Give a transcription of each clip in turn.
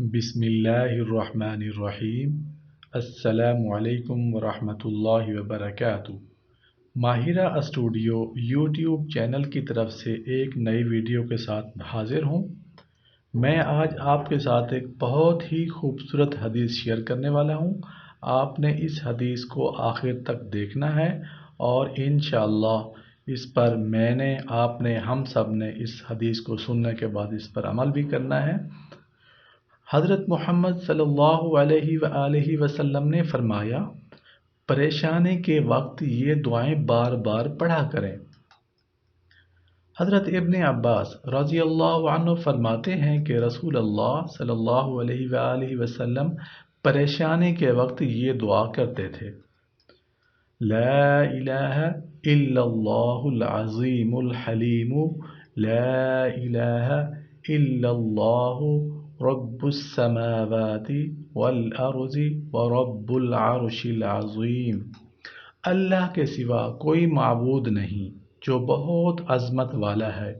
بسم اللہ الرحمن الرحیم۔ السلام علیکم ورحمۃ اللہ وبرکاتہ۔ ماہرہ اسٹوڈیو یوٹیوب چینل کی طرف سے ایک نئی ویڈیو کے ساتھ حاضر ہوں۔ میں آج آپ کے ساتھ ایک بہت ہی خوبصورت حدیث شیئر کرنے والا ہوں۔ آپ نے اس حدیث کو آخر تک دیکھنا ہے اور انشاءاللہ اس پر آپ نے ہم سب نے اس حدیث کو سننے کے بعد اس پر عمل بھی کرنا ہے۔ حضرت محمد صلی اللہ علیہ وآلہ وسلم نے فرمایا، پریشانی کے وقت یہ دعائیں بار بار پڑھا کریں۔ حضرت ابن عباس رضی اللہ عنہ فرماتے ہیں کہ رسول اللہ صلی اللہ علیہ وآلہ وسلم پریشانی کے وقت یہ دعا کرتے تھے: لا الہ الا اللہ العظیم الحلیم، لا الہ الا اللہ رب السماوات والارض ورب العرش العظیم۔ اللہ کے سوا کوئی معبود نہیں جو بہت عظمت والا ہے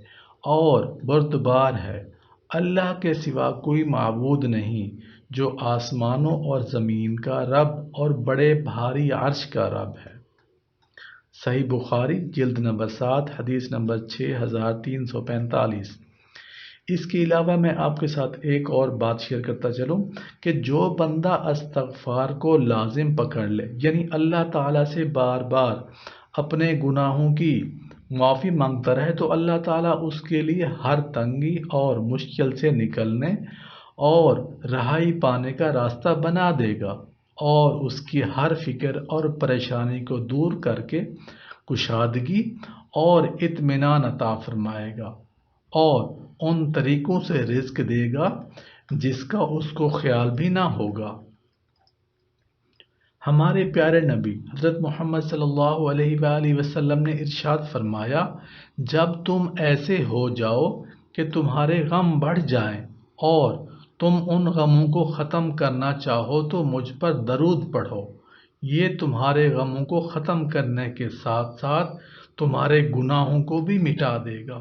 اور بردبار ہے۔ اللہ کے سوا کوئی معبود نہیں جو آسمانوں اور زمین کا رب اور بڑے بھاری عرش کا رب ہے۔ صحیح بخاری جلد نمبر 7 حدیث نمبر 6345۔ اس کے علاوہ میں آپ کے ساتھ ایک اور بات شیئر کرتا چلوں کہ جو بندہ استغفار کو لازم پکڑ لے، یعنی اللہ تعالیٰ سے بار بار اپنے گناہوں کی معافی مانگتا رہے، تو اللہ تعالیٰ اس کے لیے ہر تنگی اور مشکل سے نکلنے اور رہائی پانے کا راستہ بنا دے گا اور اس کی ہر فکر اور پریشانی کو دور کر کے کشادگی اور اطمینان عطا فرمائے گا اور ان طریقوں سے رزق دے گا جس کا اس کو خیال بھی نہ ہوگا۔ ہمارے پیارے نبی حضرت محمد صلی اللہ علیہ وآلہ وسلم نے ارشاد فرمایا، جب تم ایسے ہو جاؤ کہ تمہارے غم بڑھ جائیں اور تم ان غموں کو ختم کرنا چاہو تو مجھ پر درود پڑھو، یہ تمہارے غموں کو ختم کرنے کے ساتھ ساتھ تمہارے گناہوں کو بھی مٹا دے گا۔